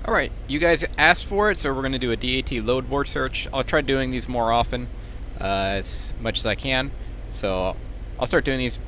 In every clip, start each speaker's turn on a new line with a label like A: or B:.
A: Alright, you guys asked for it, so we're going to do a DAT load board search. I'll try doing these more often, as much as I can. So I'll start doing these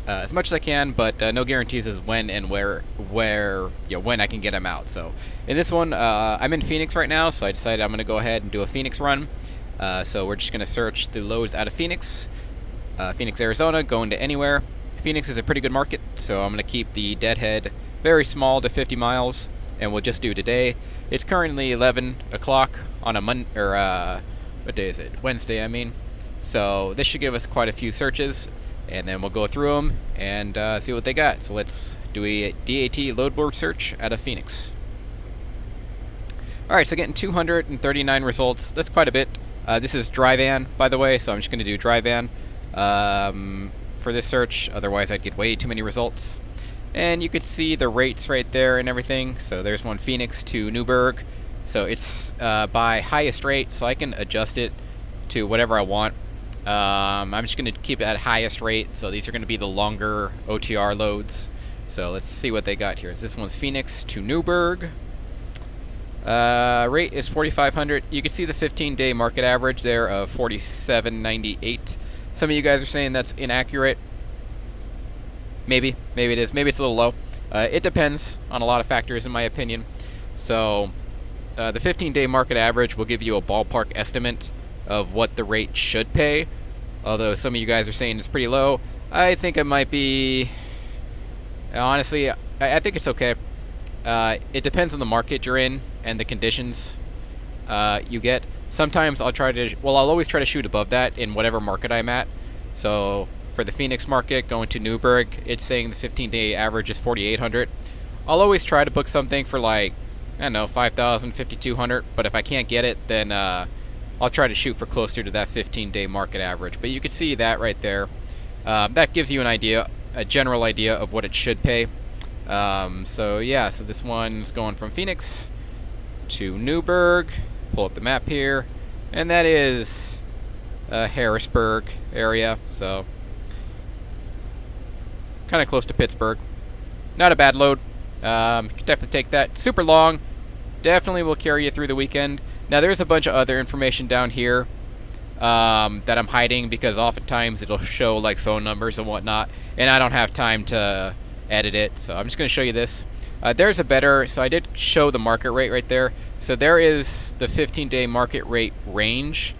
A: as much as I can, but no guarantees as when and when I can get them out. So in this one, I'm in Phoenix right now, so I decided I'm going to go ahead and do a Phoenix run. So we're just going to search the loads out of Phoenix, Arizona, going to anywhere. Phoenix is a pretty good market, so I'm going to keep the deadhead very small to 50 miles, and we'll just do today. It's currently 11 o'clock on a what day is it? Wednesday, I mean. So this should give us quite a few searches, and then we'll go through them and see what they got. So let's do a DAT load board search out of Phoenix. Alright, so getting 239 results. That's quite a bit. This is dry van, by the way, so I'm just going to do dry van for this search. Otherwise, I'd get way too many results. And you could see the rates right there and everything. So there's one Phoenix to Newburgh. So it's by highest rate, so I can adjust it to whatever I want. I'm just going to keep it at highest rate. So these are going to be the longer OTR loads. So let's see what they got here. This one's Phoenix to Newburgh. Rate is 4,500. You can see the 15-day market average there of 47.98. Some of you guys are saying that's inaccurate. Maybe it is. Maybe it's a little low. It depends on a lot of factors, in my opinion. So the 15-day market average will give you a ballpark estimate of what the rate should pay. Although some of you guys are saying it's pretty low, I think it might be. Honestly, I think it's okay. It depends on the market you're in and the conditions you get. Sometimes I'll always try to shoot above that in whatever market I'm at. So for the Phoenix market, going to Newburgh, it's saying the 15-day average is 4,800. I'll always try to book something for like, I don't know, 5,000, 5,200. But if I can't get it, then I'll try to shoot for closer to that 15-day market average. But you can see that right there. That gives you an idea, a general idea of what it should pay. So yeah, so this one's going from Phoenix to Newburgh. Pull up the map here, and that is Harrisburg area, so kind of close to Pittsburgh. Not a bad load. You can definitely take that. Super long. Definitely will carry you through the weekend. Now there's a bunch of other information down here that I'm hiding because oftentimes it'll show like phone numbers and whatnot, and I don't have time to edit it, so I'm just going to show you this. There's a better, so I did show the market rate right there. So there is the 15-day market rate range.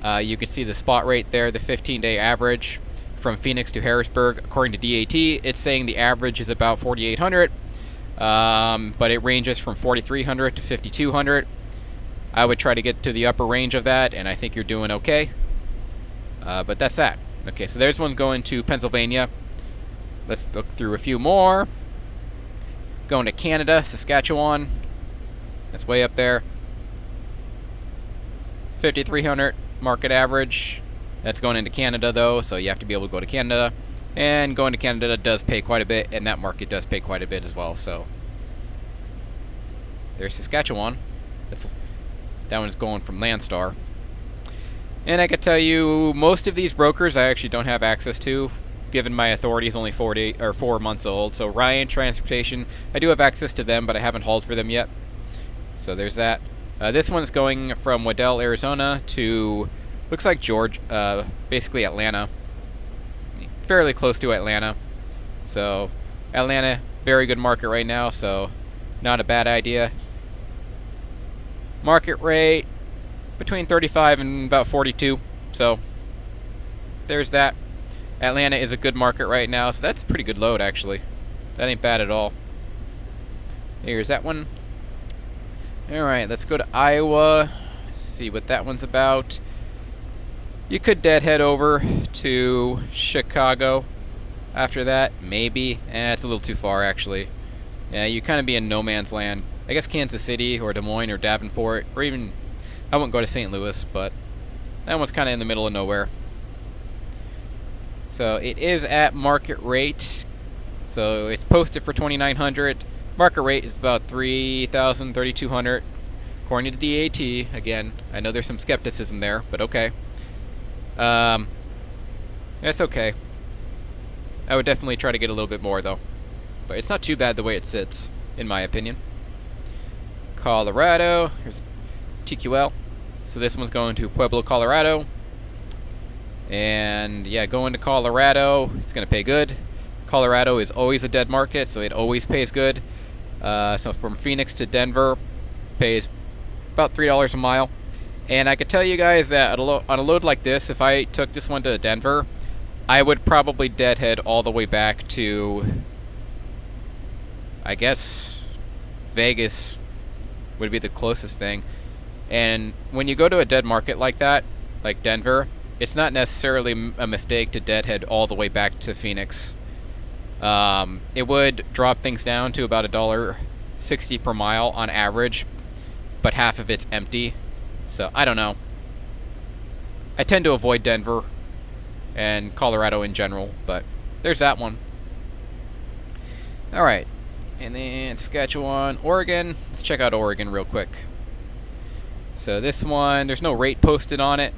A: You can see the spot rate there, the 15-day average from Phoenix to Harrisburg. According to DAT, it's saying the average is about 4,800, but it ranges from 4,300 to 5,200. I would try to get to the upper range of that, and I think you're doing okay. But that's that. Okay, so there's one going to Pennsylvania. Let's look through a few more. Going to Canada, Saskatchewan. That's way up there. 5,300 market average. That's going into Canada though, so you have to be able to go to Canada. And going to Canada does pay quite a bit, and that market does pay quite a bit as well. So there's Saskatchewan. That one's going from Landstar. And I can tell you, most of these brokers I actually don't have access to, given my authority is only 4 months old. So Ryan Transportation, I do have access to them, but I haven't hauled for them yet. So there's that. This one's going from Waddell, Arizona to, looks like basically Atlanta. Fairly close to Atlanta. So Atlanta, very good market right now, so not a bad idea. Market rate between 35 and about 42. So there's that. Atlanta is a good market right now, so that's a pretty good load, actually. That ain't bad at all. Here's that one. Alright, let's go to Iowa. See what that one's about. You could deadhead over to Chicago after that, maybe. It's a little too far, actually. Yeah, you kind of be in no man's land. I guess Kansas City or Des Moines or Davenport, or even, I wouldn't go to St. Louis, but that one's kind of in the middle of nowhere. So it is at market rate. So it's posted for 2,900. Market rate is about 3,000, 3,200, according to DAT. Again, I know there's some skepticism there, but okay. That's okay. I would definitely try to get a little bit more though, but it's not too bad the way it sits, in my opinion. Colorado. Here's TQL. So this one's going to Pueblo, Colorado. And yeah, going to Colorado, it's going to pay good. Colorado is always a dead market, so it always pays good. So from Phoenix to Denver, pays about $3 a mile. And I could tell you guys that on a load like this, if I took this one to Denver, I would probably deadhead all the way back to, I guess, Vegas would be the closest thing. And when you go to a dead market like that, like Denver, it's not necessarily a mistake to deadhead all the way back to Phoenix. It would drop things down to about $1.60 per mile on average, but half of it's empty. So I don't know. I tend to avoid Denver and Colorado in general, but there's that one. Alright, and then Saskatchewan, Oregon. Let's check out Oregon real quick. So this one, there's no rate posted on it.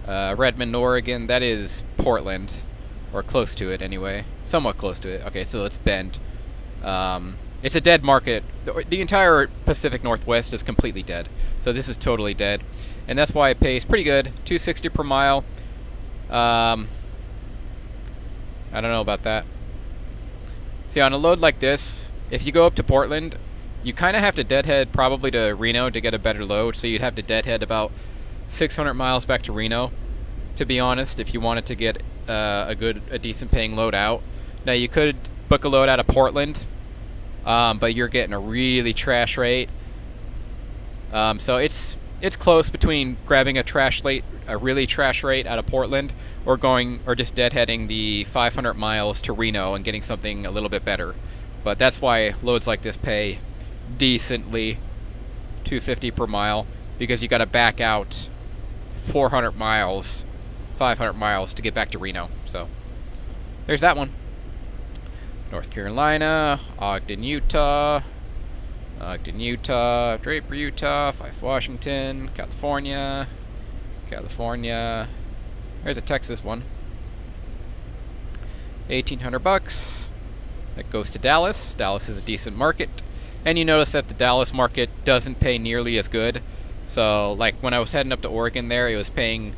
A: Redmond, Oregon, that is Portland, or close to it anyway, somewhat close to it. Okay, so let's Bend. It's a dead market. The entire Pacific Northwest is completely dead, so this is totally dead, and that's why it pays pretty good, $2.60 per mile. I don't know about that. See, on a load like this, if you go up to Portland, you kind of have to deadhead probably to Reno to get a better load, so you'd have to deadhead about 600 miles back to Reno, to be honest, if you wanted to get a decent paying load out. Now you could book a load out of Portland, but you're getting a really trash rate. So it's close between grabbing a really trash rate out of Portland, or just deadheading the 500 miles to Reno and getting something a little bit better. But that's why loads like this pay decently, $2.50 per mile, because you got to back out 400 miles, 500 miles to get back to Reno. So there's that one. North Carolina, Ogden, Utah, Draper, Utah, Fife, Washington, California. There's a Texas one. $1,800. That goes to Dallas. Dallas is a decent market, and you notice that the Dallas market doesn't pay nearly as good. So, like when I was heading up to Oregon, there it was paying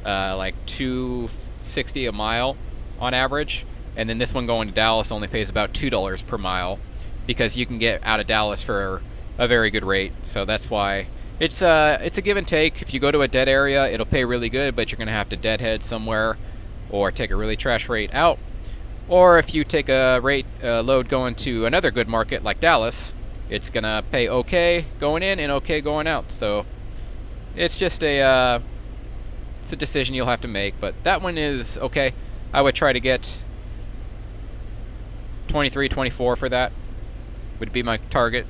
A: like $2.60 a mile on average, and then this one going to Dallas only pays about $2 per mile, because you can get out of Dallas for a very good rate. So that's why it's a give and take. If you go to a dead area, it'll pay really good, but you're gonna have to deadhead somewhere or take a really trash rate out. Or if you take a load going to another good market like Dallas, it's gonna pay okay going in and okay going out. So it's just it's a decision you'll have to make. But that one is okay. I would try to get 23, 24 for that. Would be my target.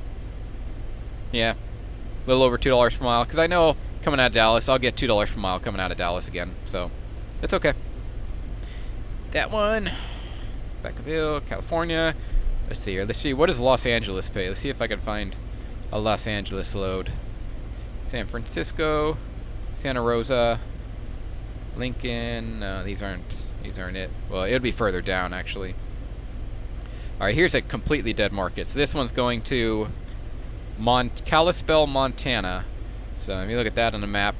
A: Yeah, a little over $2 per mile, because I know coming out of Dallas, I'll get $2 per mile coming out of Dallas again. So that's okay. That one. Vacaville, California. Let's see here. Let's see, what does Los Angeles pay? Let's see if I can find a Los Angeles load. San Francisco, Santa Rosa, Lincoln. No, these aren't it. Well, it would be further down actually. All right, here's a completely dead market. So this one's going to Kalispell, Montana. So if you look at that on the map,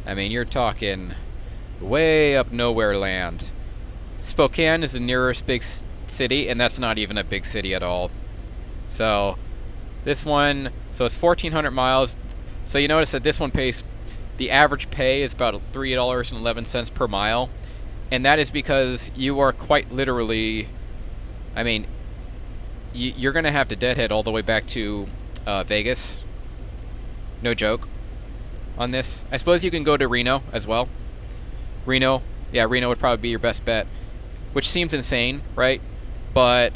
A: I mean, you're talking way up nowhere land. Spokane is the nearest big city, and that's not even a big city at all. So this one, so it's 1,400 miles. So you notice that this one pays, the average pay is about $3.11 per mile, and that is because you are quite literally, I mean, you're going to have to deadhead all the way back to Vegas. No joke on this. I suppose you can go to Reno as well. Reno would probably be your best bet, which seems insane, right? But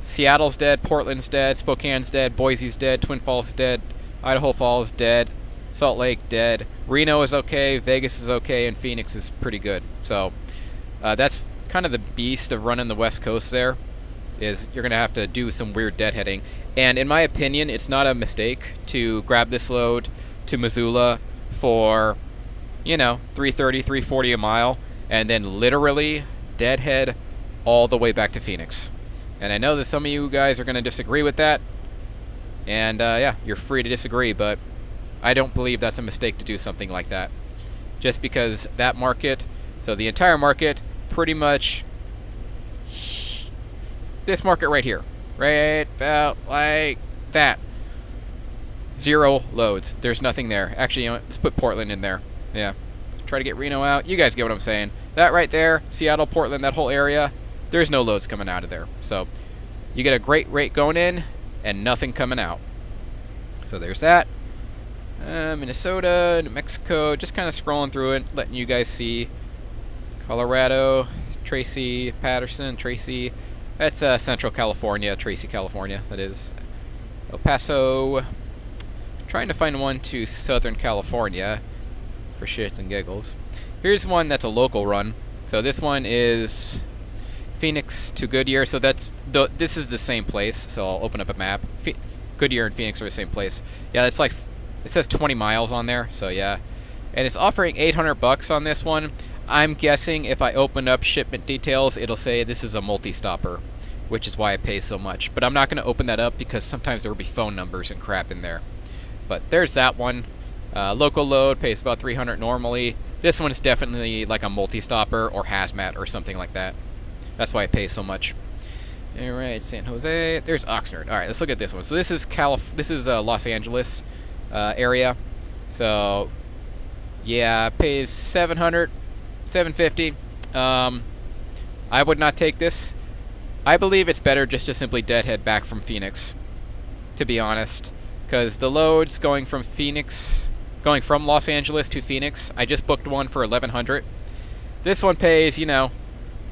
A: Seattle's dead, Portland's dead, Spokane's dead, Boise's dead, Twin Falls is dead, Idaho Falls dead, Salt Lake dead, Reno is okay, Vegas is okay, and Phoenix is pretty good. So that's kind of the beast of running the West Coast there, is you're going to have to do some weird deadheading. And in my opinion, it's not a mistake to grab this load to Missoula for, you know, $3.30, $3.40 a mile, and then literally deadhead all the way back to Phoenix. And I know that some of you guys are going to disagree with that, And yeah, you're free to disagree, but I don't believe that's a mistake to do something like that. Just because that market, so the entire market, pretty much this market right here, right about like that. 0 loads. There's nothing there. Actually, you know what? Let's put Portland in there. Yeah. Try to get Reno out. You guys get what I'm saying. That right there, Seattle, Portland, that whole area, there's no loads coming out of there. So you get a great rate going in and nothing coming out. So there's that. Minnesota, New Mexico, just kind of scrolling through it, letting you guys see. Colorado, Tracy, Patterson, Tracy. That's Central California, Tracy, California, that is. El Paso. Trying to find one to Southern California for shits and giggles. Here's one that's a local run. So this one is Phoenix to Goodyear. So this is the same place. So I'll open up a map. Goodyear and Phoenix are the same place. Yeah, it's like, it says 20 miles on there. So yeah, and it's offering $800 on this one. I'm guessing if I open up shipment details, it'll say this is a multi-stopper, which is why it pays so much. But I'm not going to open that up because sometimes there will be phone numbers and crap in there. But there's that one. Local load pays about $300 normally. This one is definitely like a multi-stopper or hazmat or something like that. That's why it pays so much. All right, San Jose. There's Oxnard. All right, let's look at this one. So this is Los Angeles area. So yeah, pays $700, $750. I would not take this. I believe it's better just to simply deadhead back from Phoenix, to be honest. Because the loads going from Los Angeles to Phoenix, I just booked one for $1,100. This one pays, you know,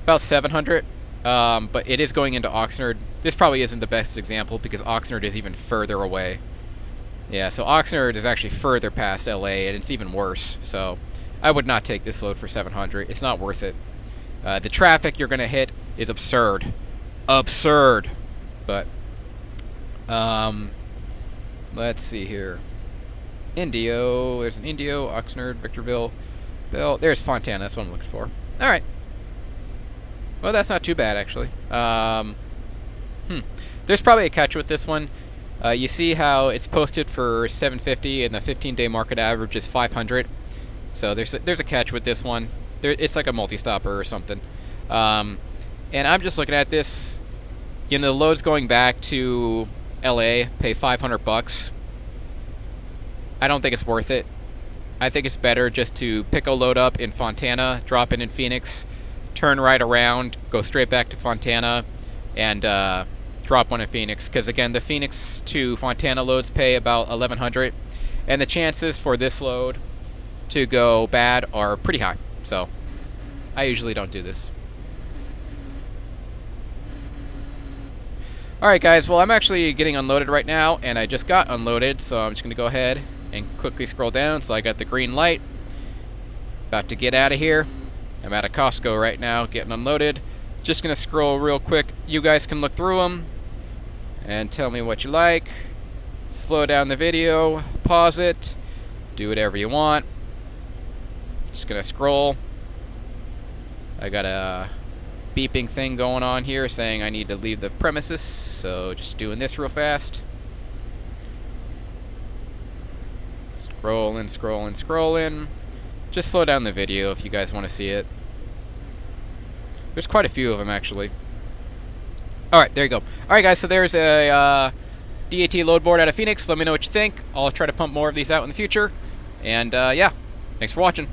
A: about $700, but it is going into Oxnard. This probably isn't the best example because Oxnard is even further away. Yeah, so Oxnard is actually further past LA, and it's even worse. So I would not take this load for $700. It's not worth it. The traffic you're going to hit is absurd. Absurd. But, let's see here. Indio. There's an Indio, Oxnard, Victorville, Bell. There's Fontana. That's what I'm looking for. All right. Well, that's not too bad, actually. There's probably a catch with this one. You see how it's posted for $750 and the 15-day market average is $500. So there's a catch with this one. It's like a multi-stopper or something. And I'm just looking at this. You know, the loads going back to LA pay $500. I don't think it's worth it. I think it's better just to pick a load up in Fontana, drop it in Phoenix, turn right around, go straight back to Fontana, and drop one in Phoenix. Because again, the Phoenix to Fontana loads pay about $1,100, and the chances for this load to go bad are pretty high. So I usually don't do this. Alright guys, well I'm actually getting unloaded right now, and I just got unloaded, so I'm just going to go ahead and quickly scroll down. So I got the green light. About to get out of here. I'm at a Costco right now, getting unloaded. Just going to scroll real quick. You guys can look through them and tell me what you like. Slow down the video, pause it, do whatever you want. Just going to scroll. I got a beeping thing going on here saying I need to leave the premises, so just doing this real fast. Scrolling, scrolling, scrolling. Just slow down the video if you guys want to see it. There's quite a few of them actually. Alright, there you go. Alright guys, so there's a DAT load board out of Phoenix. Let me know what you think. I'll try to pump more of these out in the future. And yeah, thanks for watching.